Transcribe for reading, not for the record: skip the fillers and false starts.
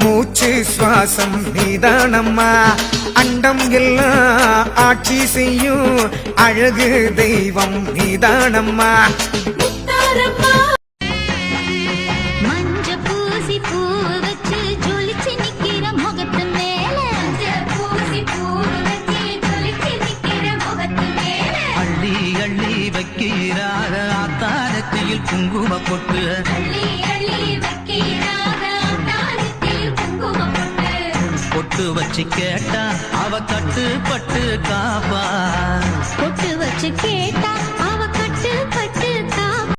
மூச்சு சுவாசம் நீதானம்மா அண்டம் எல்லாம் ஆட்சி செய்யும் அழகு தெய்வம் நீதானம்மா வைக்கிறாக ஆத்தாரத்தில் குங்கும பொட்டு பொட்டு வச்சு கேட்டா அவ கட்டுப்பட்டு காப்பா பொட்டு வச்சு கேட்டா